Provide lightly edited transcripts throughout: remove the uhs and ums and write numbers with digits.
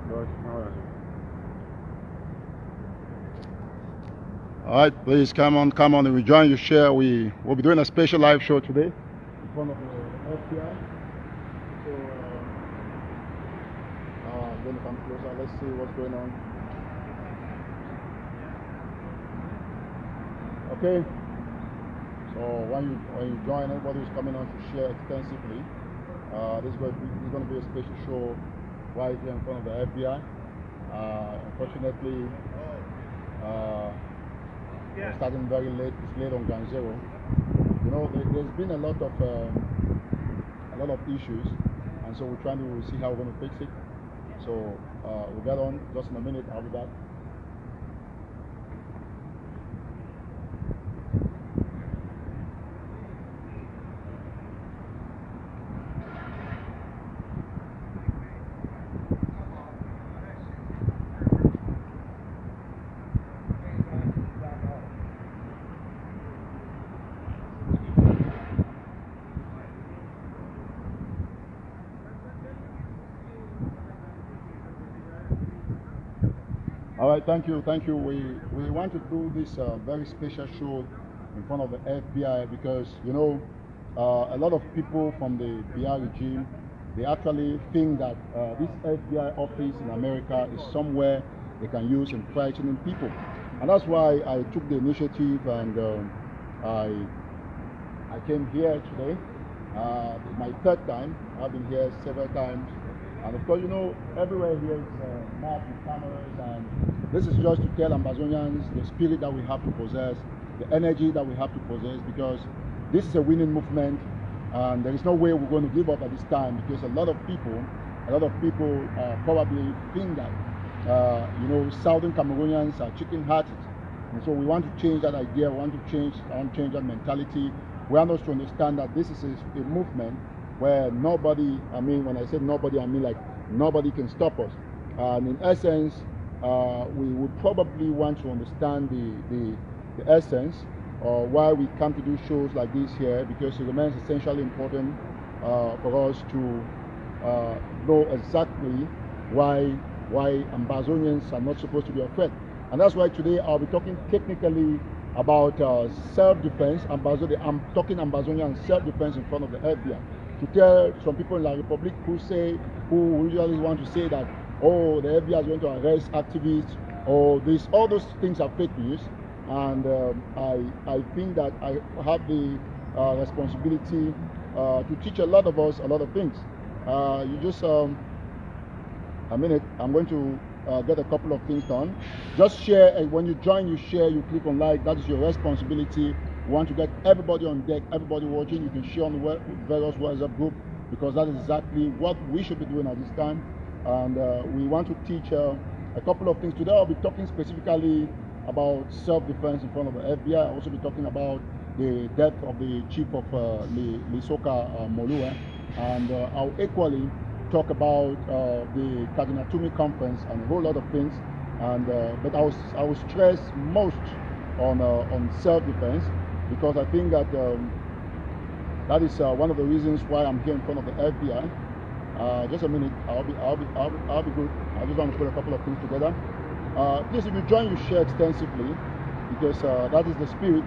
Good. All right, please come on and we join you, share. We'll be doing a special live show today in front of the FBI. So I'm going to come closer. Let's see what's going on. Okay. So when you join, everybody who's coming on to share extensively. This is going to be a special show right here in front of the FBI. Unfortunately, we're starting very late. It's late on ground zero. You know, there's been a lot of issues, and so we're trying to see how we're going to fix it. So we'll get on just in a minute. I'll be back. All right, thank you. We want to do this very special show in front of the FBI because, you know, a lot of people from the BR regime, they actually think that this FBI office in America is somewhere they can use in frightening people. And that's why I took the initiative and I came here today. My third time. I've been here several times. And of course, you know, everywhere here is mapped with cameras, and this is just to tell Ambazonians the spirit that we have to possess, the energy that we have to possess, because this is a winning movement, and there is no way we're going to give up at this time, because a lot of people probably think that, you know, Southern Cameroonians are chicken-hearted, and so we want to change that idea. We want to change that mentality. We want us to understand that this is a movement where nobody, I mean, when I say nobody, I mean like nobody can stop us. And in essence, we would probably want to understand the essence of why we come to do shows like this here, because it remains essentially important for us to know exactly why Ambazonians are not supposed to be afraid. And that's why today I'll be talking technically about self-defense. I'm talking Ambazonian self-defense in front of the FBI. To tell some people in La Republic who usually want to say that, oh, the FBI is going to arrest activists, or all those things are fake news. And I think that I have the responsibility to teach a lot of us a lot of things. You just a minute. I'm going to get a couple of things done. Just share, and when you join, you share, you click on like. That is your responsibility. We want to get everybody on deck, everybody watching. You can share on the various WhatsApp group, because that is exactly what we should be doing at this time. And we want to teach a couple of things. Today I'll be talking specifically about self-defense in front of the FBI. I'll also be talking about the death of the chief of Lisoka Molue, and I'll equally talk about the Kadinatumi conference and a whole lot of things. And but I will stress most on self-defense, because I think that that is one of the reasons why I'm here in front of the FBI. Just a minute, I'll be good. I just want to put a couple of things together. Please, if you join, you share extensively, because that is the spirit,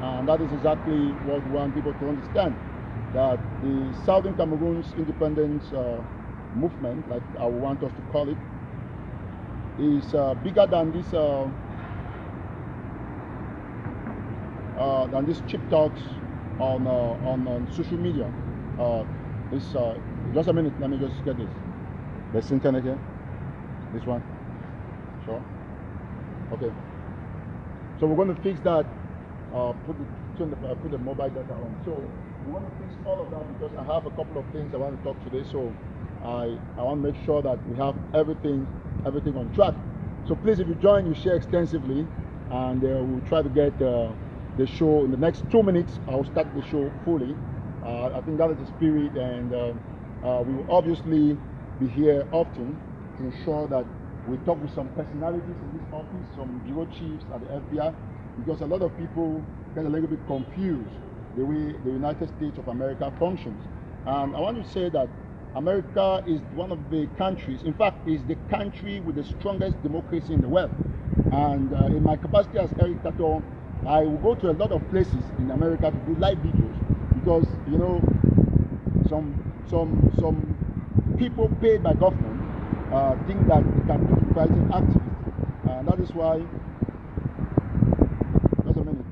and that is exactly what we want people to understand. That the Southern Cameroon's independence movement, like I want us to call it, is bigger than these cheap talks on social media. Just a minute, let me just get this. There's internet here. This one. Sure. Okay. So we're going to fix that. Put the mobile data on. So we want to fix all of that, because I have a couple of things I want to talk today. So I want to make sure that we have everything on track. So please, if you join, you share extensively, and we'll try to get the show in the next 2 minutes. I'll start the show fully. I think that is the spirit, and we will obviously be here often to ensure that we talk with some personalities in this office, some bureau chiefs at the FBI, because a lot of people get a little bit confused the way the United States of America functions. And I want to say that America is one of the countries, in fact, is the country with the strongest democracy in the world. And in my capacity as Eric Tataaw, I will go to a lot of places in America to do live videos because, you know, some people paid by government think that they can do fighting activists, and that is why. Just a minute.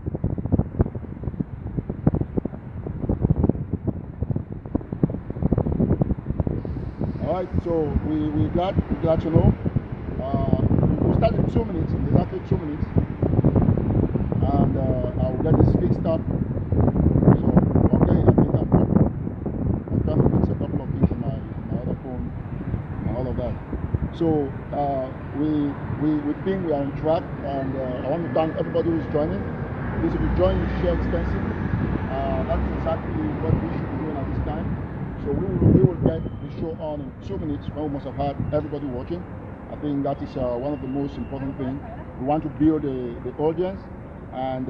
All right, so we're glad to know. We'll start in 2 minutes, in exactly 2 minutes, and I will get this fixed up. So, okay, I think I'm good. I'm trying to fix a couple of things in my other phone and all of that. So, we think we are on track, and I want to thank everybody who's joining. Please, if you join, share extensively. That's exactly what we should be doing at this time. So we will get the show on in 2 minutes when we must have had everybody watching. I think that is one of the most important things. We want to build the audience, and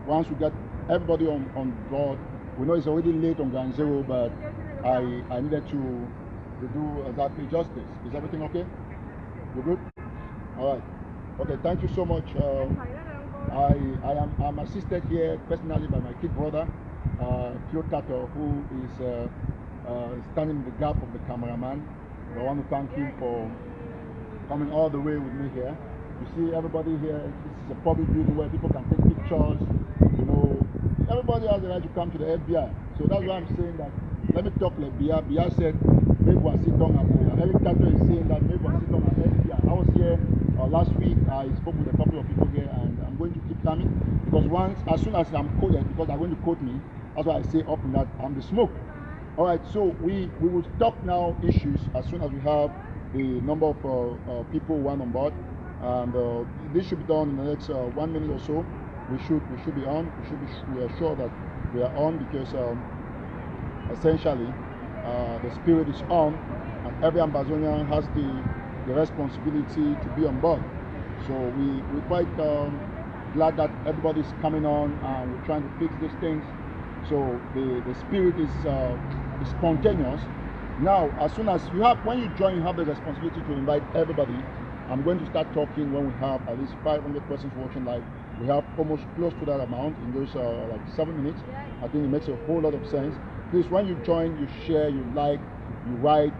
once we get everybody on board, we know it's already late on Ground Zero, but I needed to do exactly justice. Is everything okay? You good? All right. Okay, thank you so much. I'm assisted here personally by my kid brother, Comrade Tataaw, who is standing in the gap of the cameraman. So I want to thank him for coming all the way with me here. You see everybody here, this is a public building where people can take pictures. You know, everybody has the right to come to the FBI. So that's why I'm saying that, let me talk like Bia. Bia said, maybe we'll sit down at Eric Tataaw is saying that maybe we'll sit down at FBI. I was here last week, I spoke with a couple of people here, and I'm going to keep coming because as soon as I'm quoted, because they're going to quote me, that's why I say up in that I'm the smoke. All right, so we will talk now issues as soon as we have the number of people who want on board, and this should be done in the next 1 minute or so. We should be on. We are sure that we are on because essentially the spirit is on, and every Ambazonian has the responsibility to be on board. So we're quite glad that everybody's coming on, and we're trying to fix these things. So the spirit is spontaneous. Now, as soon as when you join, you have the responsibility to invite everybody. I'm going to start talking when we have at least 500 persons watching live. We have almost close to that amount in those like 7 minutes. I think it makes a whole lot of sense. Please, when you join, you share, you like, you write.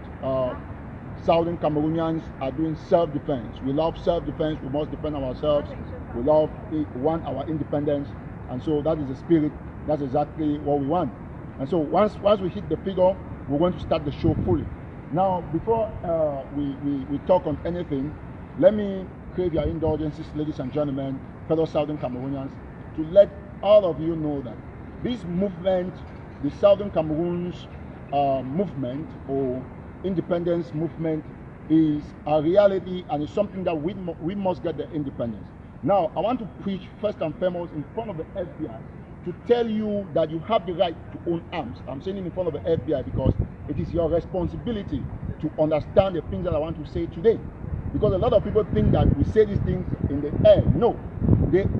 Southern Cameroonians are doing self-defense. We love self-defense. We must defend ourselves. We want our independence, and so that is the spirit. That's exactly what we want. And so once we hit the figure, we're going to start the show fully. Now, before we talk on anything, let me crave your indulgences, ladies and gentlemen, fellow Southern Cameroonians, to let all of you know that this movement, the Southern Cameroon's movement or independence movement, is a reality, and it's something that we must get the independence. Now, I want to preach first and foremost in front of the FBI to tell you that you have the right to own arms. I'm saying it in front of the FBI because it is your responsibility to understand the things that I want to say today. Because a lot of people think that we say these things in the air. No,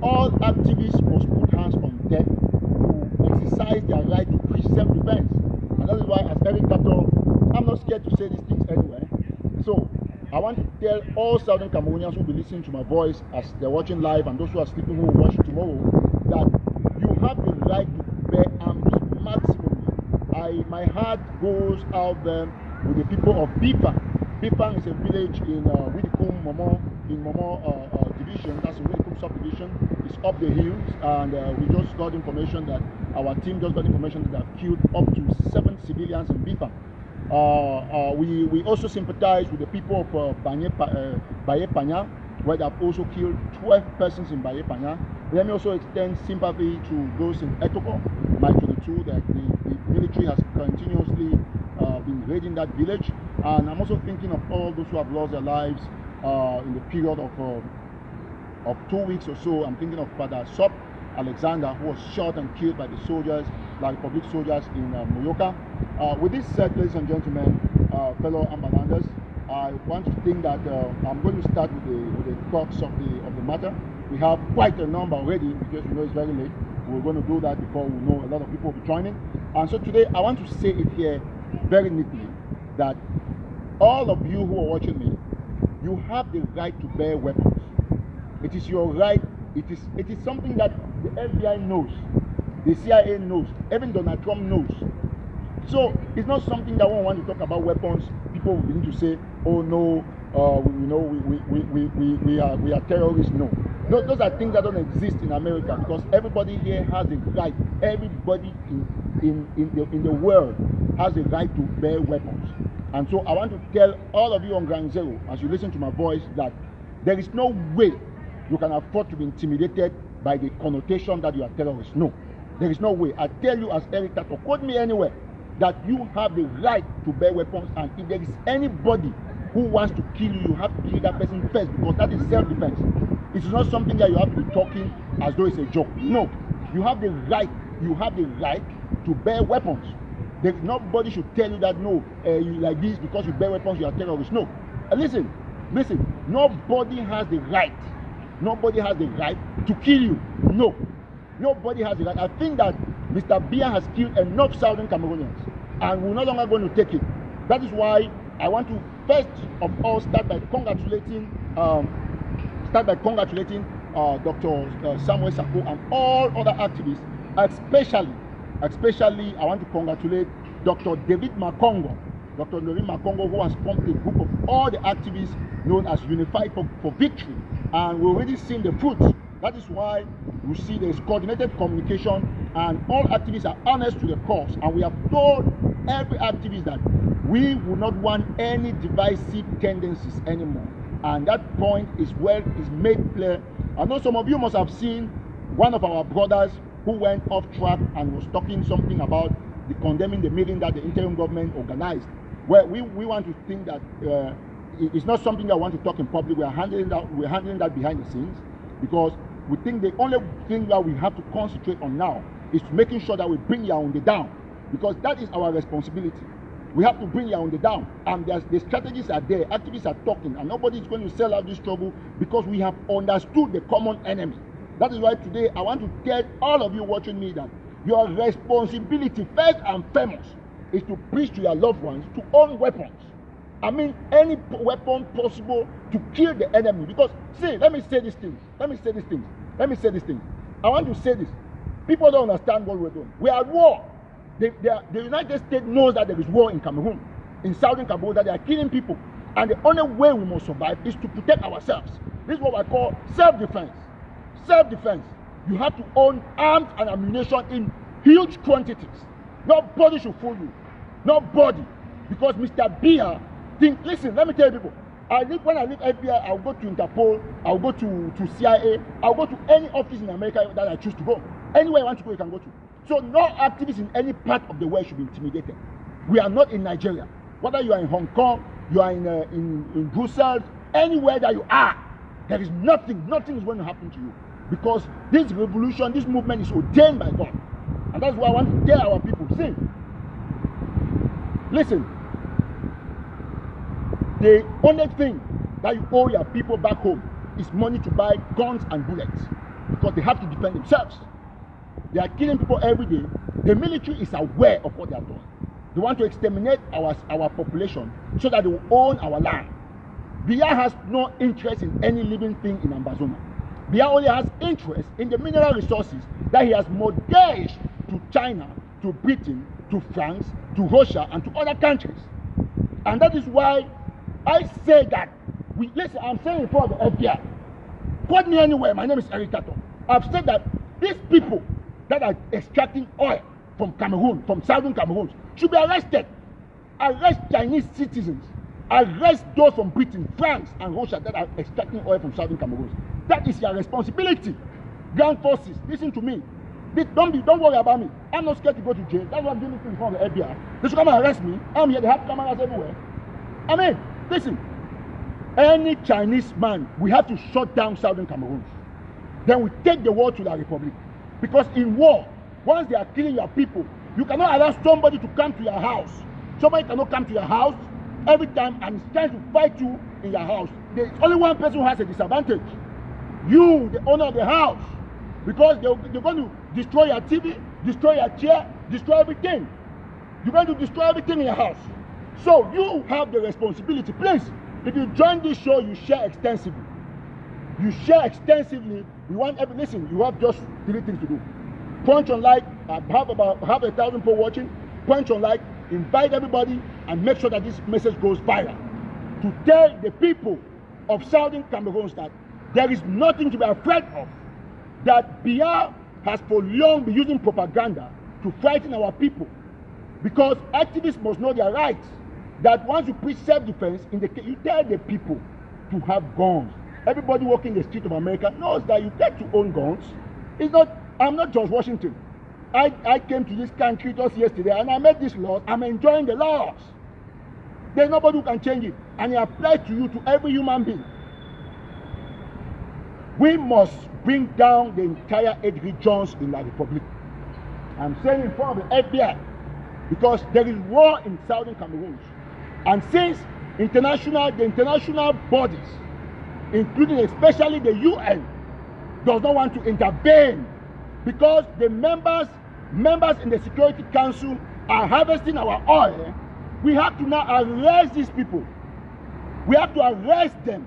all activists must put hands on deck to exercise their right to preach self-defense. And that is why, as Eric Tataaw, I'm not scared to say these things anywhere. So I want to tell all Southern Cameroonians who will be listening to my voice as they're watching live, and those who are sleeping who will watch it tomorrow, that you have the right to bear arms maximally. My heart goes out there with the people of Bifang. Bifang is a village in Widikum Momo, in Momo division. That's a Widikum subdivision. It's up the hills, and we just got information that our team just got information that they have killed up to 7 civilians in Bifang. We also sympathize with the people of Baye Panya, where they have also killed 12 persons in Baye Panya. Let me also extend sympathy to those in Etoko, my 22, that the military has continuously been raiding that village. And I'm also thinking of all those who have lost their lives in the period of 2 weeks or so. I'm thinking of Father Sop Alexander, who was shot and killed by the soldiers, like public soldiers in Moyoka. With this said, ladies and gentlemen, fellow Ambalanders, I want to think that I'm going to start with the crux of the matter. We have quite a number already because we know it's very late. We're going to do that before we know a lot of people will be joining. And so today I want to say it here very neatly. that all of you who are watching me, you have the right to bear weapons. It is your right. It is something that the FBI knows, the CIA knows, even Donald Trump knows. So it's not something that when we want to talk about weapons, people will begin to say, "Oh no, we are terrorists." No, those are things that don't exist in America, because everybody here has a right. Everybody in the world has a right to bear weapons. And so I want to tell all of you on Ground Zero, as you listen to my voice, that there is no way you can afford to be intimidated by the connotation that you are terrorists. No, there is no way. I tell you as Eric Tataaw, quote me anywhere, that you have the right to bear weapons, and if there is anybody who wants to kill you, you have to kill that person first, because that is self-defense. It is not something that you have to be talking as though it's a joke. No, you have the right to bear weapons. Nobody should tell you that, no, you like this because you bear weapons, you are terrorists. No. Listen, nobody has the right to kill you. No, nobody has the right. I think that Mr. Biya has killed enough Southern Cameroonians, and we're no longer going to take it. That is why I want to first of all start by congratulating Dr. Samuel Sako and all other activists, especially I want to congratulate Dr. David Makongo, who has formed a group of all the activists known as Unified for Victory, and we're already seeing the fruits. That is why you see there's coordinated communication, and all activists are honest to the cause, and we have told every activist that we will not want any divisive tendencies anymore, and that point is made clear. I know some of you must have seen one of our brothers who went off track and was talking something about condemning the meeting that the interim government organized. Well, we want to think that it's not something that we want to talk in public. We're handling that behind the scenes, because we think the only thing that we have to concentrate on now is making sure that we bring Yaoundé down, because that is our responsibility. We have to bring Yaoundé down, and the strategies are there. Activists are talking, and nobody is going to sell out this trouble, because we have understood the common enemy. That is why today I want to tell all of you watching me that your responsibility, first and foremost, is to preach to your loved ones to own weapons. I mean, any weapon possible to kill the enemy. Because, see, let me say these things. I want to say this. People don't understand what we're doing. We are at war. The United States knows that there is war in Cameroon, in Southern Cameroon, that they are killing people. And the only way we must survive is to protect ourselves. This is what I call self-defense. Self-defense. You have to own arms and ammunition in huge quantities. Nobody should fool you. Nobody. Because Mr. Biya think, listen, let me tell you people, when I leave FBI, I'll go to Interpol, I'll go to CIA, I'll go to any office in America that I choose to go. Anywhere I want to go, you can go to. So no activists in any part of the world should be intimidated. We are not in Nigeria. Whether you are in Hong Kong, you are in Brussels, anywhere that you are, there is nothing is going to happen to you. Because this revolution, this movement is ordained by God. And that's why I want to tell our people, see, listen, the only thing that you owe your people back home is money to buy guns and bullets, because they have to defend themselves. They are killing people every day. The military is aware of what they are doing. They want to exterminate our population so that they will own our land. Biya has no interest in any living thing in Ambazona. Biya only has interest in the mineral resources that he has mortgaged to China, to Britain, to France, to Russia, and to other countries. And that is why I say that, listen, I'm saying in front of the FBI, quote me anywhere, my name is Eric Tataaw. I've said that these people that are extracting oil from Cameroon, from Southern Cameroon, should be arrested. Arrest Chinese citizens. Arrest those from Britain, France, and Russia that are extracting oil from Southern Cameroon. That is your responsibility. Ground forces, listen to me. Don't worry about me. I'm not scared to go to jail. That's why I'm doing this in front of the FBI. They should come and arrest me. I'm here. They have cameras everywhere. I mean, listen. Any Chinese man, we have to shut down Southern Cameroon. Then we take the war to the Republic. Because in war, once they are killing your people, you cannot allow somebody to come to your house. Somebody cannot come to your house every time and is trying to fight you in your house. There's only one person who has a disadvantage. You, the owner of the house. Because they're going to destroy your TV, destroy your chair, destroy everything. You're going to destroy everything in your house. So you have the responsibility. Please, if you join this show, you share extensively. You share extensively. We want every listen. You have just 3 things to do: punch on like. I have about 1,000 people watching. Punch on like. Invite everybody and make sure that this message goes viral. To tell the people of Southern Cameroon that there is nothing to be afraid of. That Biya has for long been using propaganda to frighten our people, because activists must know their rights. That once you preach self-defense, you tell the people to have guns. Everybody walking the street of America knows that you get to own guns. It's not. I'm not George Washington. I came to this country just yesterday and I made this law. I'm enjoying the laws. There's nobody who can change it, and it applies to you, to every human being. We must bring down the entire 8 regions in the Republic. I'm saying in front of the FBI, because there is war in Southern Cameroon. And since the international bodies, including especially the UN, does not want to intervene, because the members in the Security Council are harvesting our oil, we have to now arrest these people. We have to arrest them.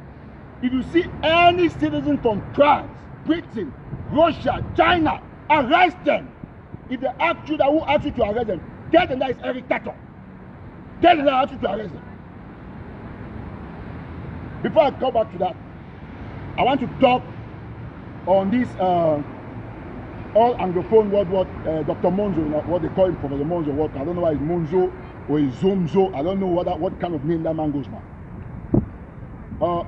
If you see any citizen from France, Britain, Russia, China, arrest them. If they ask you that, who asked you to arrest them, tell them that it's Eric Tataaw. Tell them that I asked you to arrest them. Before I come back to that, I want to talk on this all Anglophone word, what Dr. Monzo, you know, what they call him, Professor Monzo, what, I don't know why it's Monzo or it's Zomzo, I don't know what kind of name that man goes by.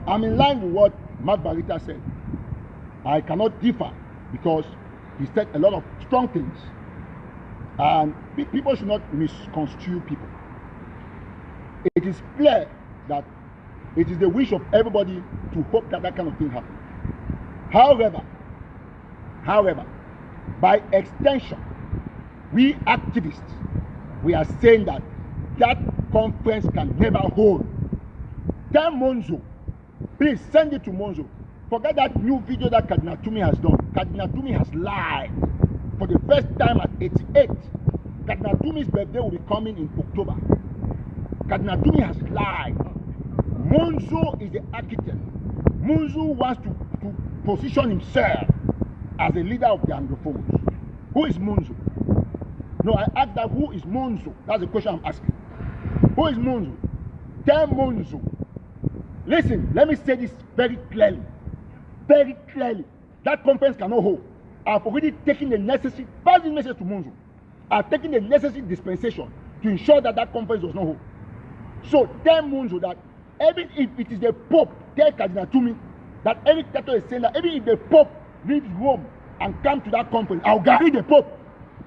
I'm in line with what Mark Barita said. I cannot differ, because he said a lot of strong things, and people should not misconstrue people. It is clear that it is the wish of everybody to hope that that kind of thing happens. However, by extension, we activists, we are saying that that conference can never hold. Tell Monzo, please send it to Monzo. Forget that new video that Cardinal Tumi has done. Cardinal Tumi has lied for the first time at 88. Cardinal Tumi's birthday will be coming in October. Cardinal Tumi has lied. Monzo is the architect. Monzo wants to position himself as a leader of the Anglophones. Who is Monzo? No, I asked that, who is Monzo? That's the question I'm asking. Who is Monzo? Tell Monzo. Listen, let me say this very clearly. Very clearly. That conference cannot hold. I've already taken the necessary, pass this message to Monzo. I've taken the necessary dispensation to ensure that that conference does not hold. So tell Monzo that even if it is the Pope, tell Cardinal Tumi that Eric Tataaw is saying that even if the Pope leaves Rome and come to that conference, I'll guarantee the Pope.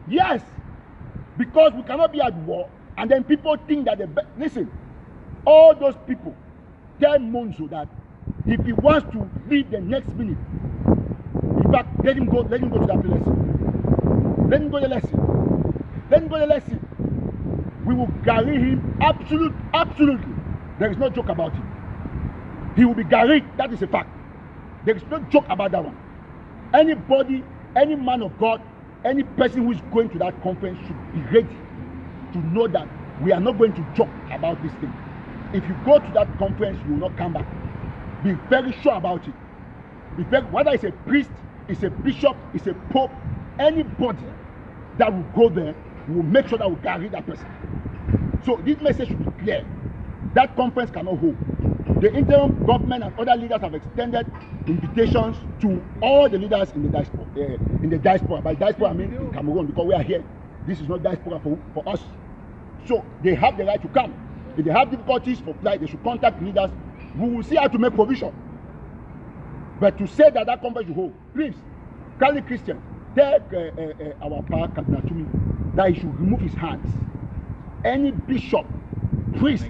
Yes, because we cannot be at war and then people think that listen, all those people, tell Monzo that if he wants to leave the next minute, in fact, let him go to that lesson. Let him go to the lesson. Let him go to the lesson. We will guarantee him absolutely. There is no joke about it. He will be guaranteed. That is a fact. There is no joke about that one. Anybody, any man of God, any person who is going to that conference should be ready to know that we are not going to joke about this thing. If you go to that conference, you will not come back. Be very sure about it. Whether it's a priest, it's a bishop, it's a pope, anybody that will go there, we will make sure that we carry that person. So this message should be clear. That conference cannot hold. The interim government and other leaders have extended invitations to all the leaders in the diaspora. By diaspora, I mean in Cameroon, because we are here. This is not diaspora for us. So they have the right to come. If they have difficulties for flight, they should contact leaders. We will see how to make provision. But to say that that conference should hold, please, Cali Christian, tell our power Cardinal Tumi that he should remove his hands. Any bishop, priest,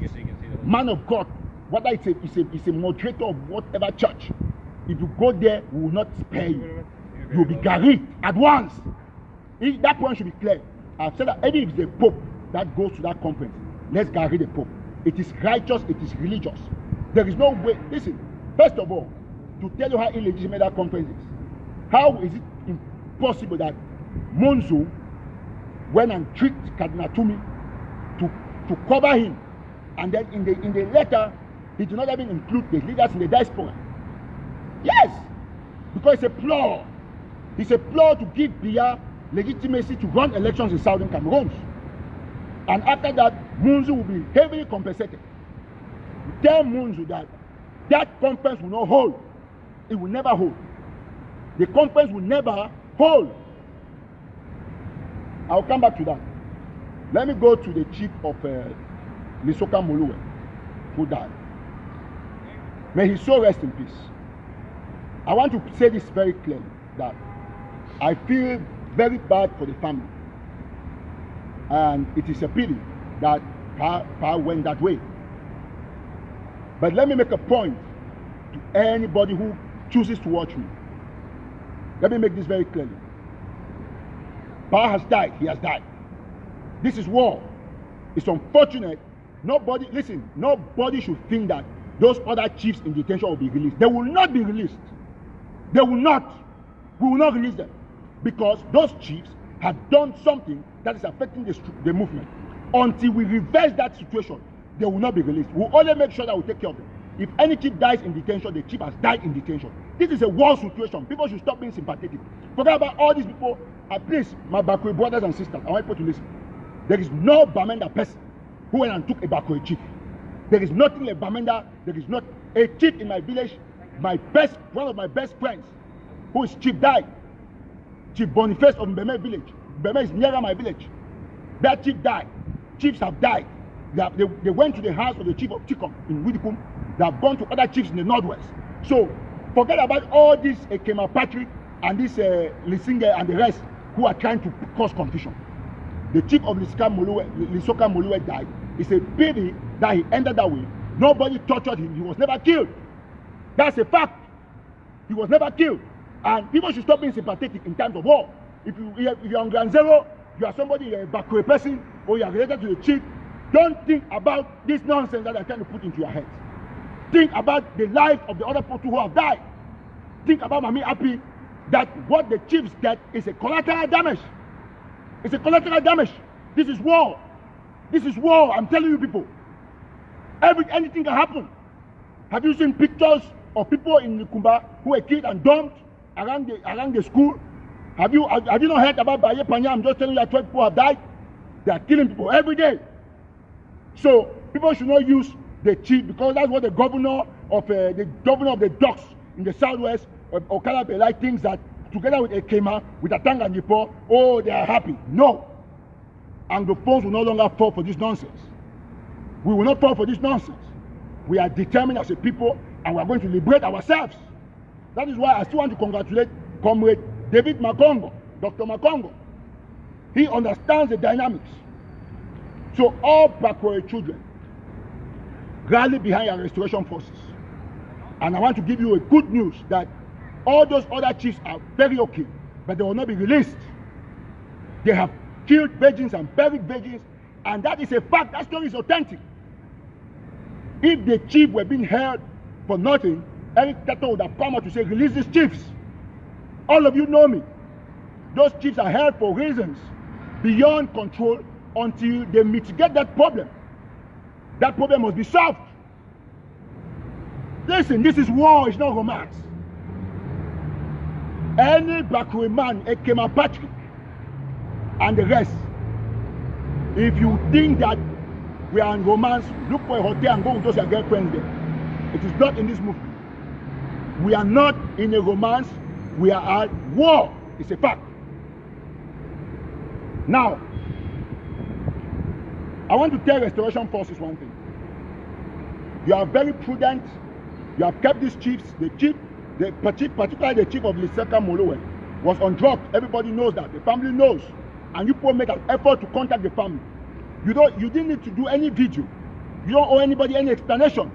man of God, whether it's a moderator of whatever church, if you go there, we will not spare you. You will be guaranteed at once. That point should be clear. I've said that even if it's the Pope that goes to that conference, let's guarantee the Pope. It is righteous, it is religious. There is no way. Listen, first of all, to tell you how illegitimate that conference is, how is it impossible that Monzo went and tricked Cardinal Tumi to cover him And then in the letter, he did not even include the leaders in the diaspora. Yes, because it's a ploy. It's a ploy to give Biya legitimacy to run elections in southern Cameroon. And after that, Munzu will be heavily compensated. Tell Munzu that that conference will not hold. It will never hold. The conference will never hold. I'll come back to that. Let me go to the chief of Lisoka Moluwe, who died. May his soul rest in peace. I want to say this very clearly, that I feel very bad for the family. And it is a pity that Pa went that way. But let me make a point to anybody who chooses to watch me. Let me make this very clearly. Pa has died. He has died. This is war. It's unfortunate. Nobody, listen, nobody should think that those other chiefs in detention will be released. They will not be released. They will not. We will not release them. Because those chiefs have done something that is affecting the movement. Until we reverse that situation, they will not be released. We'll only make sure that we take care of them. If any chief dies in detention, the chief has died in detention. This is a war situation. People should stop being sympathetic. Forget about all these people. Please, my Bakwe brothers and sisters, I want people to listen. There is no Bamenda person who went and took a Bakwe chief. There is nothing like Bamenda. There is not a chief in my village. One of my best friends, who is chief, died. Chief Boniface of Mbeme village. Mbeme is near my village. That chief died. Chiefs have died. They went to the house of the chief of Chikom in Widikum. They have gone to other chiefs in the northwest. So forget about all this Kema Patrick and this Lisinga and the rest who are trying to cause confusion. The chief of Lisoka Moluwe died. It's a pity that he ended that way. Nobody tortured him. He was never killed. That's a fact. He was never killed. And people should stop being sympathetic in times of war. If you're on Grand Zero, you are somebody, you're a Bakwe person, or you are related to the chief, don't think about this nonsense that they're trying to put into your head. Think about the life of the other people who have died. Think about Mami Api, that what the chiefs get is a collateral damage. It's a collateral damage. This is war. This is war, I'm telling you people. Anything can happen. Have you seen pictures of people in Nikumba who were killed and dumped around the school? Have you not heard about Baye Panya? I'm just telling you that 12 people have died. They are killing people every day. So people should not use the chief, because that's what the governor of the docks in the southwest of Okalabe thinks, that together with Ekema, with Atang and Nipo, oh, they are happy. No. Anglophones will no longer fall for this nonsense. We will not fall for this nonsense. We are determined as a people, and we are going to liberate ourselves. That is why I still want to congratulate Comrade David Makongo, Dr. Makongo. He understands the dynamics. So all Bakwe children, rally behind our restoration forces. And I want to give you a good news that all those other chiefs are very okay, but they will not be released. They have killed virgins and buried virgins, and that is a fact. That story is authentic. If the chief were being held for nothing, Eric Tataaw would have come out to say, release these chiefs. All of you know me. Those chiefs are held for reasons beyond control until they mitigate that problem. That problem must be solved. Listen, this is war, it's not romance. Any Bakwe man, Ekema Patrick, and the rest, if you think that we are in romance, look for a hotel and go with those your girlfriends there. It is not in this movement. We are not in a romance, we are at war. It's a fact. Now, I want to tell restoration forces one thing. You are very prudent. You have kept these chiefs. Particularly the chief of Lisoka Moluwe was on drugs. Everybody knows that. The family knows. And you people make an effort to contact the family. You didn't need to do any video. You don't owe anybody any explanation.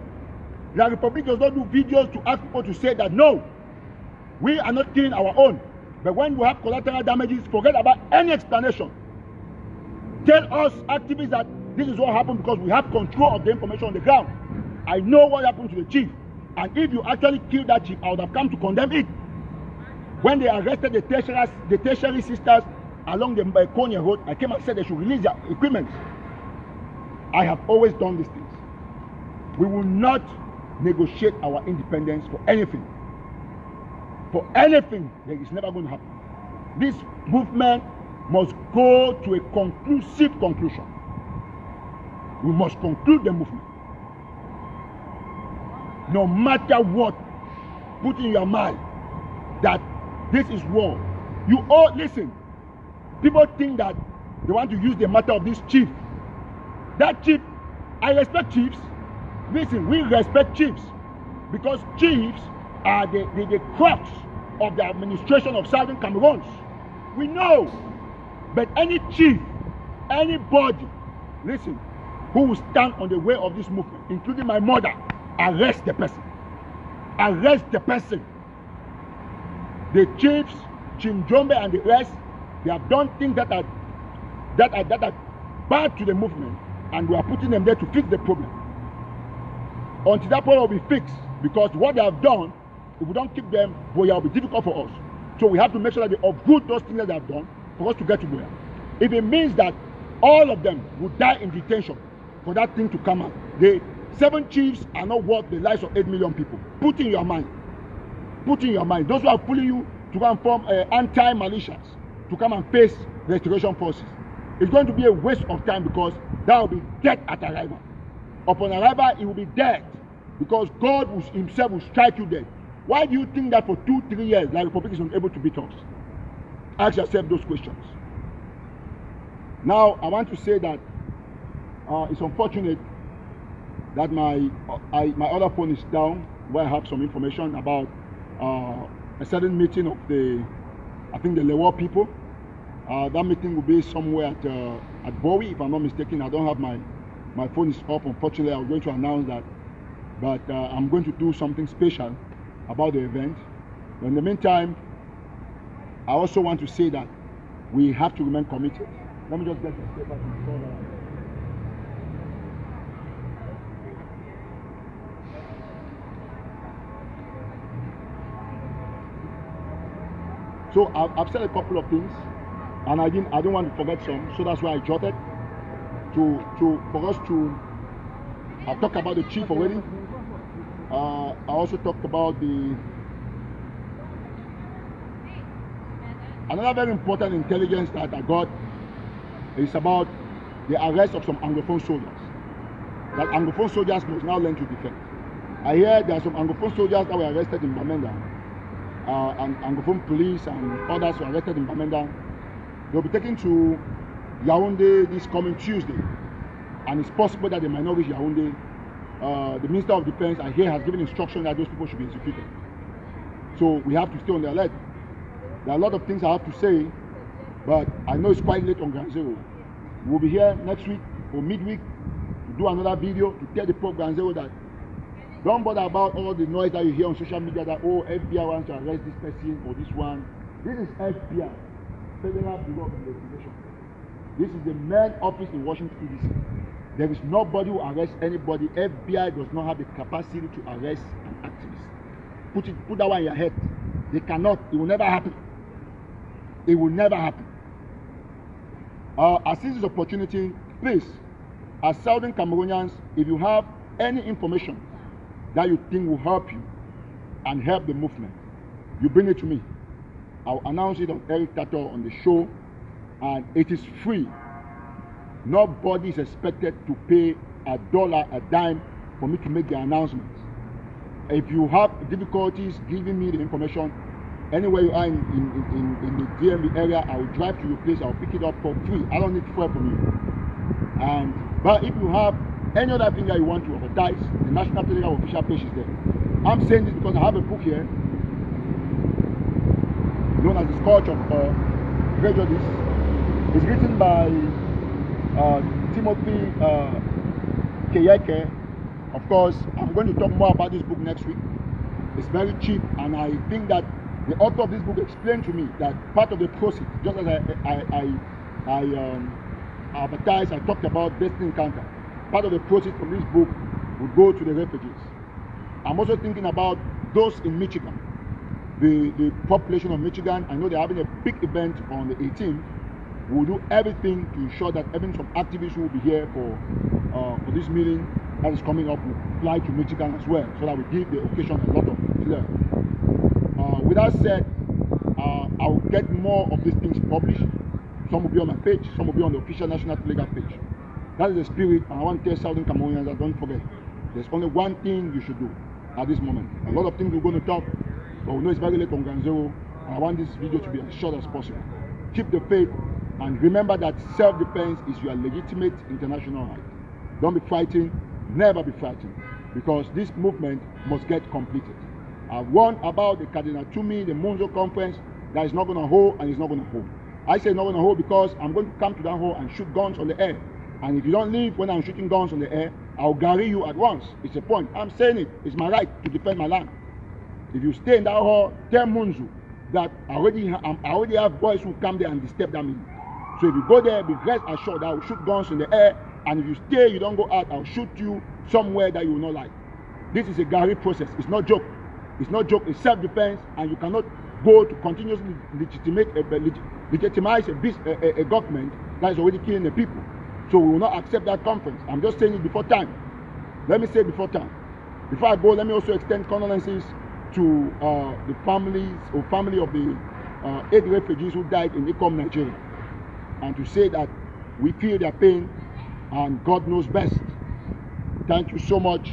The Republic does not do videos to ask people to say that no, we are not killing our own. But when we have collateral damages, forget about any explanation. Tell us activists that this is what happened because we have control of the information on the ground. I know what happened to the chief. And if you actually killed that chief, I would have come to condemn it. When they arrested the tertiary sisters along the Konya Road, I came and said they should release their equipment. I have always done these things. We will not negotiate our independence for anything. For anything, that is never going to happen. This movement must go to a conclusive conclusion. We must conclude the movement. No matter what, put in your mind that this is war. You all listen. People think that they want to use the matter of this chief. That chief, I respect chiefs. Listen, we respect chiefs because chiefs are the crux of the administration of Southern Cameroons. We know. But any chief, anybody, listen, who will stand on the way of this movement, including my mother, arrest the person. Arrest the person. The chiefs, Chimjombe and the rest, they have done things that are bad to the movement, and we are putting them there to fix the problem. Until that problem will be fixed, because what they have done, if we don't keep them, boy, it will be difficult for us. So we have to make sure that they uproot those things that they have done for us to get to Boya. If it means that all of them will die in detention for that thing to come out, the 7 chiefs are not worth the lives of 8 million people. Put in your mind. Put in your mind. Those who are pulling you to come form anti-militias, to come and face restoration forces, it's going to be a waste of time, because that will be death at arrival. Upon arrival, it will be death, because God himself will strike you dead. Why do you think that for 2-3 years the Republic is unable to beat us? Ask yourself those questions. Now, I want to say that it's unfortunate that my other phone is down, where I have some information about a certain meeting of I think the Lewa people. That meeting will be somewhere at Bowie, if I'm not mistaken. I don't have my phone is off, unfortunately. I was going to announce that, but I'm going to do something special about the event. In the meantime, I also want to say that we have to remain committed. Let me just get the paper to install that. So I've said a couple of things, and I don't want to forget some, so that's why I jotted for us to talk about the chief already. I also talked about another very important intelligence that I got is about the arrest of some Anglophone soldiers. That Anglophone soldiers must now learn to defend. I hear there are some Anglophone soldiers that were arrested in Bamenda, and Anglophone police and others were arrested in Bamenda. They'll be taken to Yaoundé this coming Tuesday, and it's possible that they might not reach Yaoundé. The Minister of Defense, I hear, has given instruction that those people should be executed. So we have to stay on the alert. There are a lot of things I have to say, but I know it's quite late on Ground Zero. We'll be here next week or midweek to do another video to tell the Pope Ground Zero that don't bother about all the noise that you hear on social media that, oh, FBI wants to arrest this person or this one. This is FBI, Federal Bureau of Investigation. This is the main office in Washington, D.C. There is nobody who arrests anybody. FBI does not have the capacity to arrest an activist. Put that one in your head. They cannot. It will never happen. It will never happen. I seize this opportunity, please, as Southern Cameroonians, if you have any information that you think will help you and help the movement, you bring it to me. I'll announce it on Eric Tataaw on the show, and it is free. Nobody is expected to pay $1, a dime for me to make the announcements. If you have difficulties giving me the information, anywhere you are in the DMV area, I will drive to your place, I'll pick it up for free. I don't need fuel from you. But if you have any other thing that you want to advertise, the National Telegraph official page is there. I'm saying this because I have a book here known as The Scourge of Prejudice. It's written by Timothy Keyeke. Of course, I'm going to talk more about this book next week. It's very cheap, and I think that the author of this book explained to me that part of the proceeds, just as I advertised, I talked about Destiny Encounter, part of the proceeds from this book will go to the refugees. I'm also thinking about those in Michigan, the population of Michigan. I know they're having a big event on the 18th. We'll do everything to ensure that even some activists will be here for this meeting. that is coming up will fly to Michigan as well, so that we give the occasion a lot of flair. With that said, I will get more of these things published. Some will be on my page, some will be on the official National Legal page. That is the spirit, and I want to tell Southern Cameroonians that don't forget, there's only one thing you should do at this moment. A lot of things we're going to talk, but we know it's very late on Ground Zero, and I want this video to be as short as possible. Keep the faith, and remember that self-defense is your legitimate international right. Don't be frightened, never be frightened, because this movement must get completed. I've warned about the Cardinal Tumi, the Monzo conference, that is not going to hold and is not going to hold. I say not going to hold because I'm going to come to that hole and shoot guns on the air. And if you don't leave when I'm shooting guns on the air, I'll garry you at once. It's a point. I'm saying it. It's my right to defend my land. If you stay in that hole, tell Munzu that I already have boys who come there and disturb that meeting. So if you go there, be rest assured that I will shoot guns in the air. And if you stay, you don't go out, I'll shoot you somewhere that you will not like. This is a garry process. It's not joke. It's not joke. It's self-defense, and you cannot go to continuously legitimize a government that is already killing the people. So we will not accept that conference. I'm just saying it before time. Let me say it before time. Before I go, let me also extend condolences to the family of the 8 refugees who died in Ikom, Nigeria, and to say that we feel their pain and God knows best. Thank you so much.